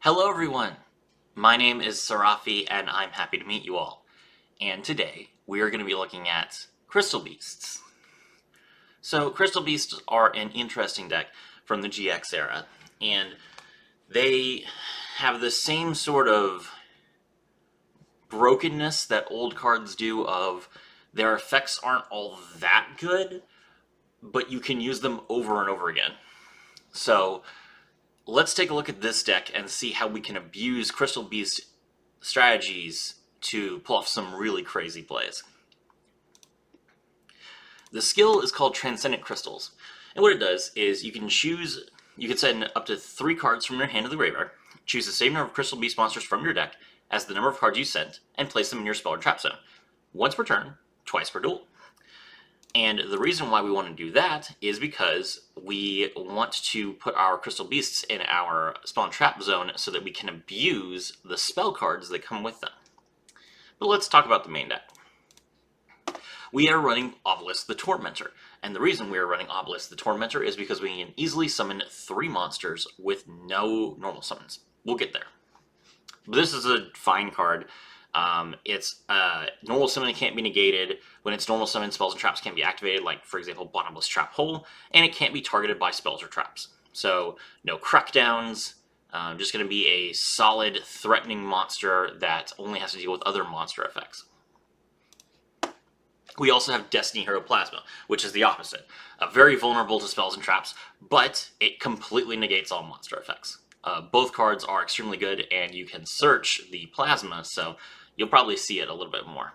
Hello everyone! My name is Sarafi and I'm happy to meet you all. And today we are going to be looking at Crystal Beasts. So Crystal Beasts are an interesting deck from the GX era, and they have the same sort of brokenness that old cards do of their effects aren't all that good, but you can use them over and over again. So let's take a look at this deck and see how we can abuse Crystal Beast strategies to pull off some really crazy plays. The skill is called Transcendent Crystals, and what it does is you can send up to 3 cards from your hand to the graveyard, choose the same number of Crystal Beast monsters from your deck as the number of cards you sent, and place them in your spell or trap zone. Once per turn, twice per duel. And the reason why we want to do that is because we want to put our Crystal Beasts in our spell and trap zone so that we can abuse the spell cards that come with them. But let's talk about the main deck. We are running Obelisk the Tormentor, and the reason we are running Obelisk the Tormentor is because we can easily summon 3 monsters with no normal summons. We'll get there. But this is a fine card. It's normal summon can't be negated. When it's normal summon, spells and traps can't be activated, like, for example, Bottomless Trap Hole, and it can't be targeted by spells or traps. So, no crackdowns, just going to be a solid, threatening monster that only has to deal with other monster effects. We also have Destiny Hero Plasma, which is the opposite. Very vulnerable to spells and traps, but it completely negates all monster effects. Both cards are extremely good, and you can search the Plasma, so you'll probably see it a little bit more.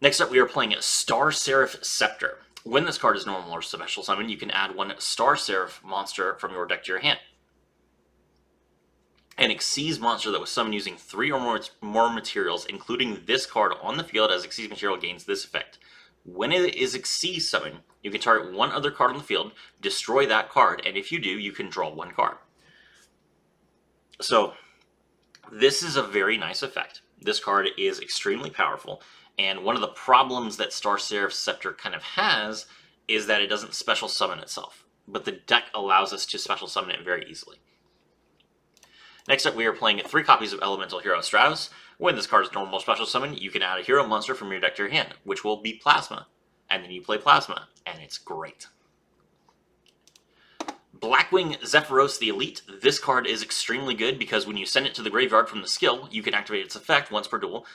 Next up, we are playing Star Seraph Scepter. When this card is normal or special summon, you can add 1 Star Seraph monster from your deck to your hand. An Xyz monster that was summoned using 3 or more materials, including this card on the field as Xyz material, gains this effect. When it is Xyz summoned, you can target 1 other card on the field, destroy that card, and if you do, you can draw 1 card. So, this is a very nice effect. This card is extremely powerful, and one of the problems that Star Seraph Scepter kind of has is that it doesn't special summon itself, but the deck allows us to special summon it very easily. Next up, we are playing 3 copies of Elemental Hero Stratos. When this card is normal special summon, you can add a hero monster from your deck to your hand, which will be Plasma. And then you play Plasma, and it's great. Blackwing Zephyros the Elite. This card is extremely good because when you send it to the graveyard from the skill, you can activate its effect once per duel.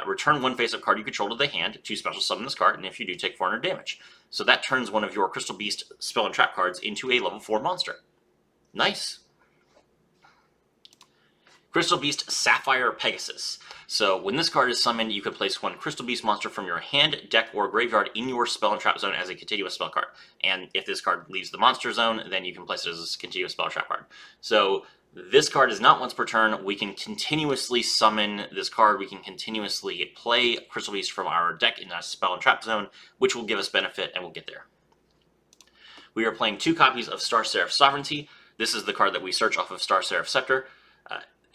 Return 1 face-up card you control to the hand to special summon this card, and if you do, take 400 damage. So that turns one of your Crystal Beast spell and trap cards into a level 4 monster. Nice. Crystal Beast Sapphire Pegasus. So when this card is summoned, you can place 1 Crystal Beast monster from your hand, deck, or graveyard in your spell and trap zone as a continuous spell card. And if this card leaves the monster zone, then you can place it as a continuous spell and trap card. So this card is not once per turn. We can continuously summon this card. We can continuously play Crystal Beast from our deck in a spell and trap zone, which will give us benefit, and we'll get there. We are playing 2 copies of Star Seraph Sovereignty. This is the card that we search off of Star Seraph Scepter.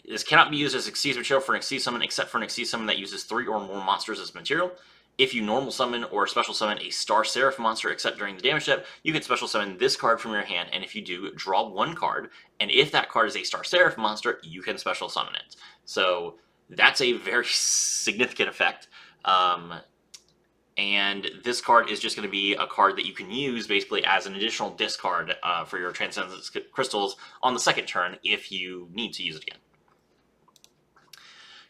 This cannot be used as Xyz material for an Xyz summon, except for an Xyz summon that uses 3 or more monsters as material. If you normal summon or special summon a Star Seraph monster, except during the damage step, you can special summon this card from your hand, and if you do, draw 1 card, and if that card is a Star Seraph monster, you can special summon it. So that's a very significant effect. And this card is just going to be a card that you can use basically as an additional discard for your Transcendent Crystals on the 2nd turn if you need to use it again.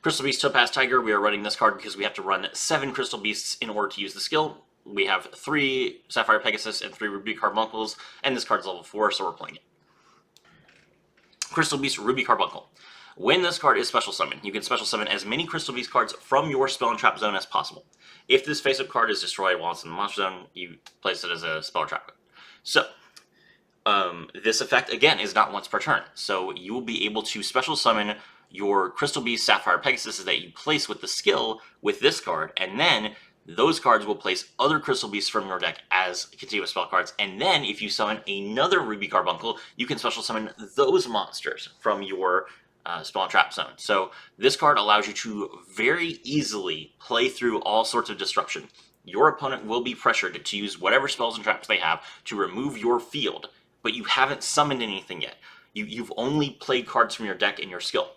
Crystal Beast Topaz Tiger, we are running this card because we have to run 7 Crystal Beasts in order to use the skill. We have 3 Sapphire Pegasus and 3 Ruby Carbuncles, and this card is level 4, so we're playing it. Crystal Beast Ruby Carbuncle. When this card is special summoned, you can special summon as many Crystal Beast cards from your spell and trap zone as possible. If this face-up card is destroyed while it's in the monster zone, you place it as a spell or trap card. So, this effect, again, is not once per turn, so you will be able to special summon your Crystal Beast Sapphire Pegasus that you place with the skill with this card, and then those cards will place other Crystal Beasts from your deck as continuous spell cards, and then if you summon another Ruby Carbuncle, you can special summon those monsters from your spell and trap zone. So this card allows you to very easily play through all sorts of disruption. Your opponent will be pressured to use whatever spells and traps they have to remove your field, but you haven't summoned anything yet. you've only played cards from your deck in your skill.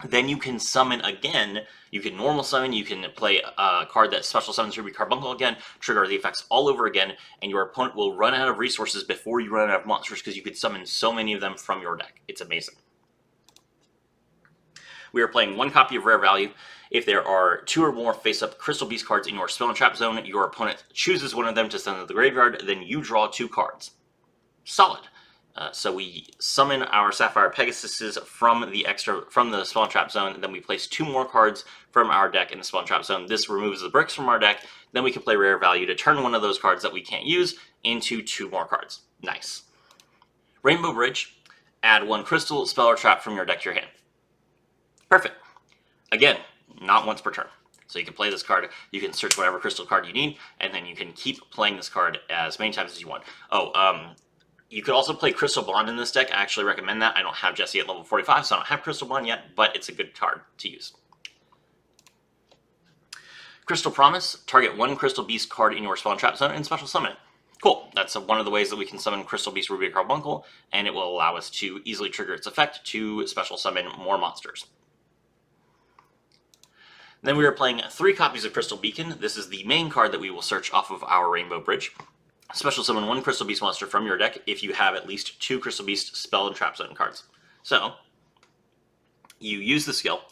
Then you can summon again, you can normal summon, you can play a card that special summons Ruby Carbuncle again, trigger the effects all over again, and your opponent will run out of resources before you run out of monsters because you could summon so many of them from your deck. It's amazing. We are playing 1 copy of Rare Value. If there are 2 or more face-up Crystal Beast cards in your Spell and Trap zone, your opponent chooses one of them to send to the graveyard, then you draw 2 cards. Solid. So we summon our Sapphire Pegasuses from the Spell and Trap zone, and then we place 2 more cards from our deck in the Spell and Trap zone. This removes the bricks from our deck. Then we can play Rare Value to turn one of those cards that we can't use into 2 more cards. Nice. Rainbow Bridge. Add 1 crystal, spell, or trap from your deck to your hand. Perfect. Again, not once per turn. So you can play this card, you can search whatever crystal card you need, and then you can keep playing this card as many times as you want. You could also play Crystal Bond in this deck. I actually recommend that. I don't have Jessie at level 45, so I don't have Crystal Bond yet, but it's a good card to use. Crystal Promise. Target 1 Crystal Beast card in your Spell and Trap zone and special summon it. Cool. That's one of the ways that we can summon Crystal Beast Ruby Carbuncle, and it will allow us to easily trigger its effect to special summon more monsters. Then we are playing 3 copies of Crystal Beacon. This is the main card that we will search off of our Rainbow Bridge. Special summon 1 Crystal Beast monster from your deck if you have at least 2 Crystal Beast Spell and Trap Zone cards. So, you use the skill,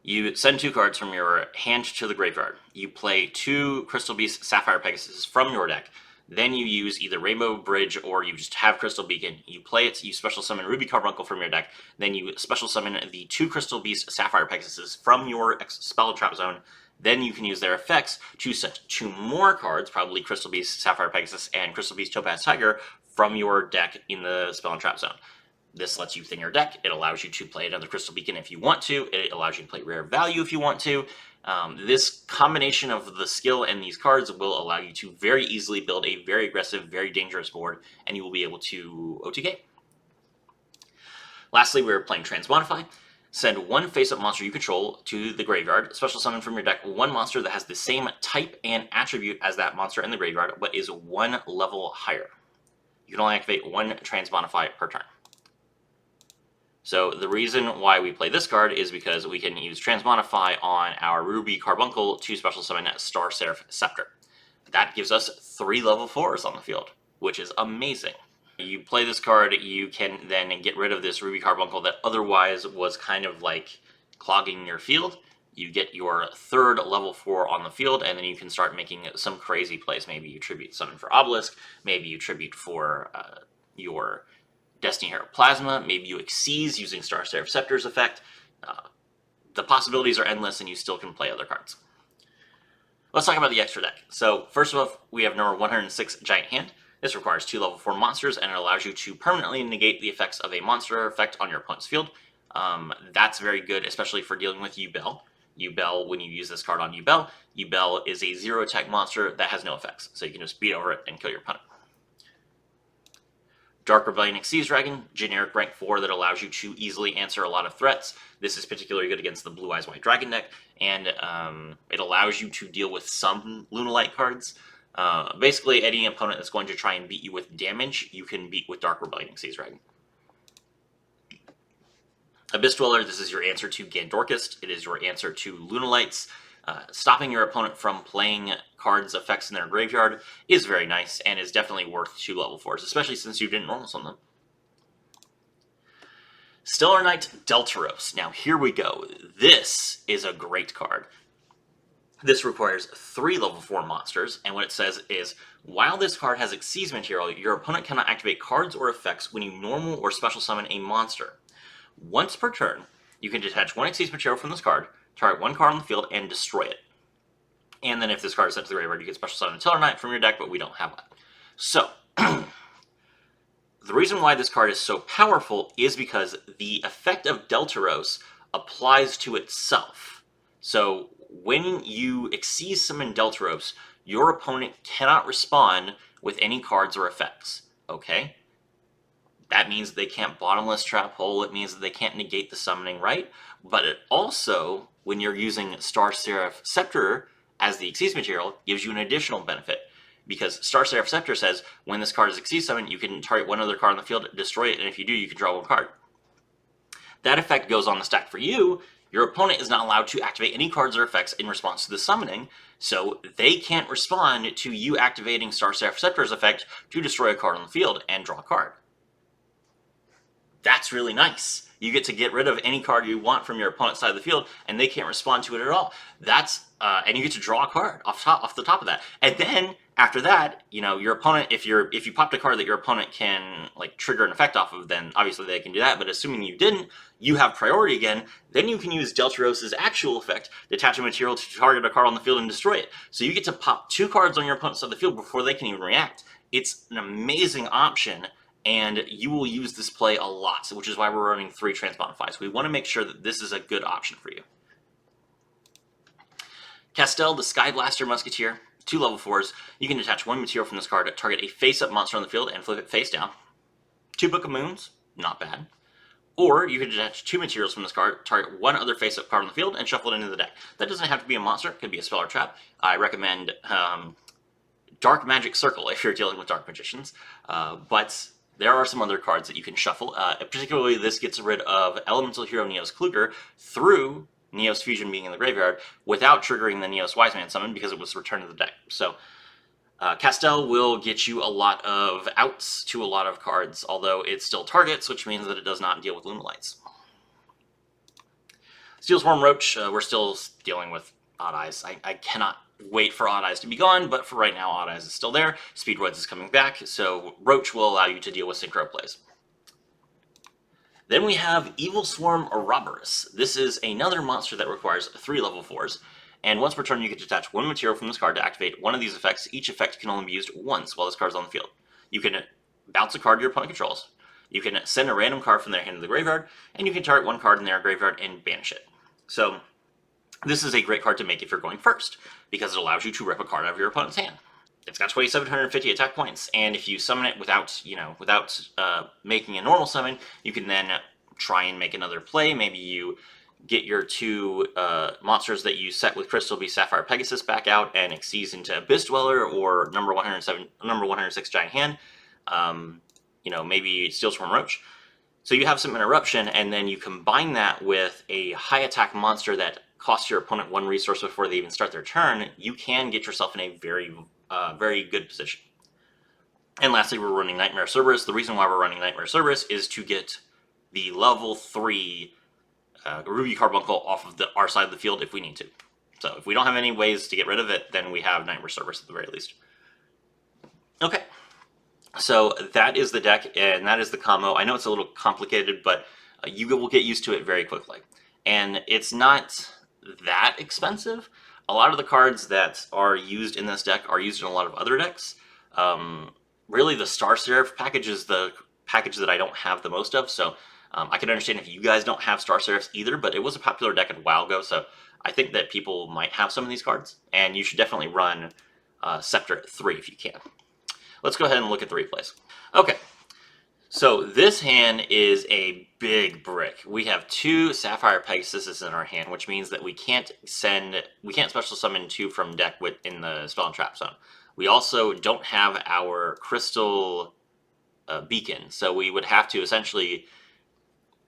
you send 2 cards from your hand to the graveyard, you play 2 Crystal Beast Sapphire Pegasus from your deck, then you use either Rainbow Bridge or you just have Crystal Beacon, you play it, you special summon Ruby Carbuncle from your deck, then you special summon the 2 Crystal Beast Sapphire Pegasus from your Spell and Trap Zone. Then you can use their effects to set 2 more cards, probably Crystal Beast Sapphire Pegasus and Crystal Beast Topaz Tiger, from your deck in the Spell and Trap Zone. This lets you thin your deck. It allows you to play another Crystal Beacon if you want to. It allows you to play Rare Value if you want to. This combination of the skill and these cards will allow you to very easily build a very aggressive, very dangerous board, and you will be able to OTK. Lastly, we're playing Transmodify. Send 1 face-up monster you control to the graveyard. Special summon from your deck 1 monster that has the same type and attribute as that monster in the graveyard, but is 1 level higher. You can only activate 1 Transmodify per turn. So the reason why we play this card is because we can use Transmodify on our Ruby Carbuncle to special summon Star Seraph Scepter. That gives us 3 level 4s on the field, which is amazing. You play this card, you can then get rid of this Ruby Carbuncle that otherwise was kind of like clogging your field. You get your 3rd level 4 on the field, and then you can start making some crazy plays. Maybe you tribute summon for Obelisk, maybe you tribute for your Destiny Hero Plasma, maybe you Xyz using Star Seraph Scepter's effect. The possibilities are endless, and you still can play other cards. Let's talk about the extra deck. So first of all, we have number 106, Giant Hand. This requires 2 level 4 monsters, and it allows you to permanently negate the effects of a monster effect on your opponent's field. That's very good, especially for dealing with Yubel. Yubel, when you use this card on Yubel, Yubel is a 0 attack monster that has no effects, so you can just beat over it and kill your opponent. Dark Rebellion Xyz Dragon, generic rank 4 that allows you to easily answer a lot of threats. This is particularly good against the Blue Eyes White Dragon deck, and it allows you to deal with some Lunalight cards. Basically, any opponent that's going to try and beat you with damage, you can beat with Dark Rebellion Xyz Dragon. Abyss Dweller, this is your answer to Gandorcust. It is your answer to Lunalights. Stopping your opponent from playing cards' effects in their graveyard is very nice and is definitely worth 2 level 4s, especially since you didn't normal summon them. Stellar Knight Deltaros. Now here we go. This is a great card. This requires 3 level 4 monsters, and what it says is, while this card has Xyz material, your opponent cannot activate cards or effects when you normal or special summon a monster. Once per turn, you can detach 1 Xyz material from this card, target 1 card on the field, and destroy it. And then if this card is sent to the graveyard, you get special summon Stellar Knight from your deck, but we don't have that. So, the reason why this card is so powerful is because the effect of Deltaros applies to itself. So, when you Xyz summon Deltaros, your opponent cannot respond with any cards or effects, okay? That means they can't Bottomless Trap Hole, it means that they can't negate the summoning, right? But it also, when you're using Star Seraph Scepter as the Xyz material, gives you an additional benefit. because Star Seraph Scepter says when this card is Xyz summoned, you can target one other card on the field, destroy it, and if you do, you can draw one card. That effect goes on the stack for you. Your opponent is not allowed to activate any cards or effects in response to the summoning, so they can't respond to you activating Star Seraph Scepter's effect to destroy a card on the field and draw a card. That's really nice. You get to get rid of any card you want from your opponent's side of the field, and they can't respond to it at all. And you get to draw a card off the top of that. And then after that, your opponent, if you popped a card that your opponent can trigger an effect off of, then obviously they can do that. But assuming you didn't, you have priority again. Then you can use Deltaros's actual effect, detach a material to target a card on the field and destroy it. So you get to pop 2 cards on your opponent's side of the field before they can even react. It's an amazing option. And you will use this play a lot, which is why we're running 3 Transmogrify. We want to make sure that this is a good option for you. Castel, the Sky Blaster Musketeer, 2 level 4s. You can detach 1 material from this card, target a face-up monster on the field, and flip it face down. 2 Book of Moons, not bad. Or you can detach 2 materials from this card, target 1 other face-up card on the field, and shuffle it into the deck. That doesn't have to be a monster, it could be a spell or trap. I recommend Dark Magic Circle if you're dealing with Dark Magicians, but there are some other cards that you can shuffle. Particularly, this gets rid of Elemental Hero Neos Kluger through Neos Fusion being in the graveyard without triggering the Neos Wiseman summon because it was returned to the deck. So Castel will get you a lot of outs to a lot of cards, although it still targets, which means that it does not deal with Lunalights. Steel Swarm Roach, we're still dealing with Odd Eyes. I cannot wait for Odd Eyes to be gone, but for right now, Odd Eyes is still there. Speedroids is coming back, so Roach will allow you to deal with Synchro plays. Then we have Evil Swarm Ouroboros. This is another monster that requires 3 level 4s, and once per turn you get to detach 1 material from this card to activate one of these effects. Each effect can only be used once while this card is on the field. You can bounce a card your opponent controls, you can send a random card from their hand to the graveyard, and you can target 1 card in their graveyard and banish it. So this is a great card to make if you're going first, because it allows you to rip a card out of your opponent's hand. It's got 2,750 attack points, and if you summon it without making a normal summon, you can then try and make another play. Maybe you get your 2 monsters that you set with Crystal Beast Sapphire Pegasus back out and Xyz into Abyss Dweller or number 106 Giant Hand. Maybe Steel Swarm Roach. So you have some interruption, and then you combine that with a high attack monster that costs your opponent 1 resource before they even start their turn. You can get yourself in a very, very good position. And lastly, we're running Nightmare Cerberus. The reason why we're running Nightmare Cerberus is to get the level 3 Ruby Carbuncle off of our side of the field if we need to. So if we don't have any ways to get rid of it, then we have Nightmare Cerberus at the very least. Okay. So that is the deck, and that is the combo. I know it's a little complicated, but you will get used to it very quickly. And it's not that expensive. A lot of the cards that are used in this deck are used in a lot of other decks. Really, the Star Seraph package is the package that I don't have the most of, so I can understand if you guys don't have Star Seraphs either, but it was a popular deck a while ago, so I think that people might have some of these cards, and you should definitely run Scepter at 3 if you can. Let's go ahead and look at the replays. Okay, so this hand is a big brick. We have 2 Sapphire Pegasuses in our hand, which means that we can't special summon 2 from deck in the Spell and Trap Zone. We also don't have our Crystal Beacon, so we would have to essentially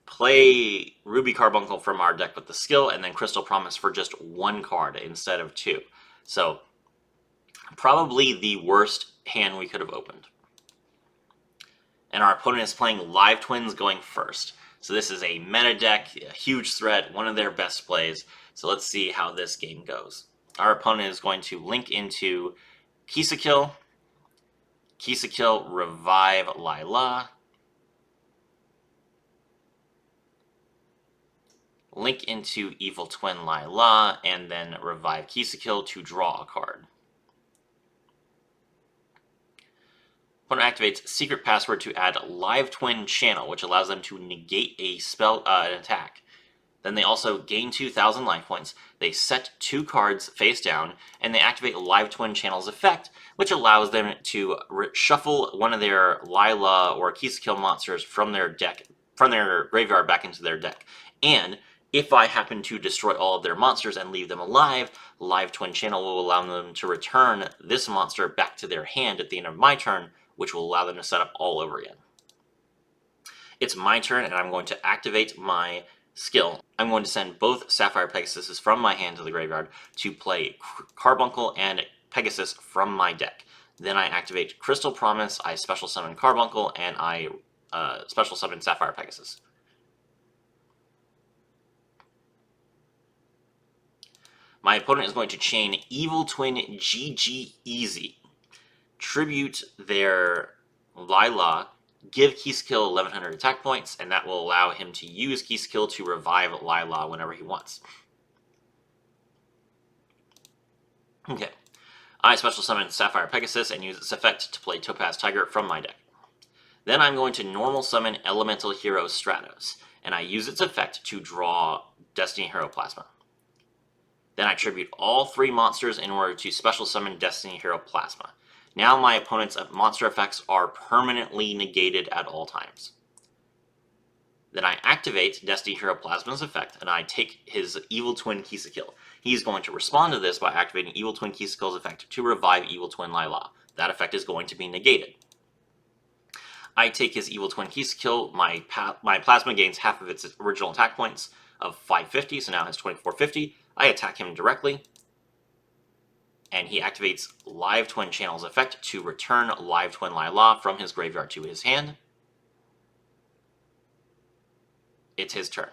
play Ruby Carbuncle from our deck with the skill, and then Crystal Promise for just 1 card instead of 2. So probably the worst hand we could have opened. And our opponent is playing Live Twins going first. So this is a meta deck, a huge threat, one of their best plays. So let's see how this game goes. Our opponent is going to link into Kisakill, Revive Lila, link into Evil Twin Lila, and then Revive Kisakill to draw a card. Opponent activates Secret Password to add Live Twin Channel, which allows them to negate a spell, an attack. Then they also gain 2,000 life points. They set 2 cards face down, and they activate Live Twin Channel's effect, which allows them to shuffle one of their Lila or Kisakill monsters from their graveyard back into their deck. And If I happen to destroy all of their monsters and leave them alive, Live Twin Channel will allow them to return this monster back to their hand at the end of my turn, which will allow them to set up all over again. It's my turn, and I'm going to activate my skill. I'm going to send both Sapphire Pegasuses from my hand to the graveyard to play Carbuncle and Pegasus from my deck. Then I activate Crystal Promise, I special summon Carbuncle, and I special summon Sapphire Pegasus. My opponent is going to chain Evil Twin GG Easy, tribute their Lila, give Keyskill 1100 attack points, and that will allow him to use Keyskill to revive Lila whenever he wants. Okay. I special summon Sapphire Pegasus and use its effect to play Topaz Tiger from my deck. Then I'm going to normal summon Elemental Hero Stratos, and I use its effect to draw Destiny Hero Plasma. Then I tribute all 3 monsters in order to special summon Destiny Hero Plasma. Now my opponent's monster effects are permanently negated at all times. Then I activate Destiny Hero Plasma's effect, and I take his Evil Twin Keyskill. He's going to respond to this by activating Evil Twin Keyskill's effect to revive Evil Twin Lila. That effect is going to be negated. I take his Evil Twin Keyskill, my Plasma gains half of its original attack points of 550, so now it has 2450. I attack him directly, and he activates Live Twin Channel's effect to return Live Twin Lila from his graveyard to his hand. It's his turn.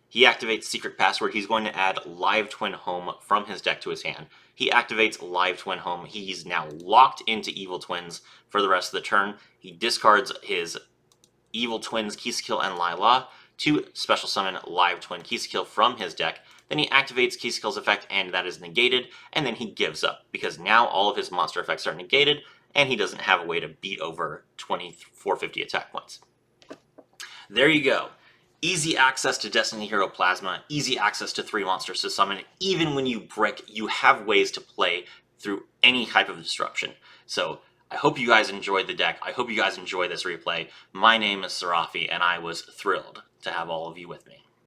He activates Secret Password. He's going to add Live Twin Home from his deck to his hand. He activates Live Twin Home. He's now locked into Evil Twins for the rest of the turn. He discards his Evil Twins Keyskill and Lila to special summon Live Twin Keyskill from his deck. Then he activates Keyskill's effect, and that is negated, and then he gives up, because now all of his monster effects are negated, and he doesn't have a way to beat over 2450 attack points. There you go. Easy access to Destiny Hero Plasma, easy access to 3 monsters to summon. Even when you brick, you have ways to play through any type of disruption. So I hope you guys enjoyed the deck. I hope you guys enjoy this replay. My name is Serafi, and I was thrilled to have all of you with me.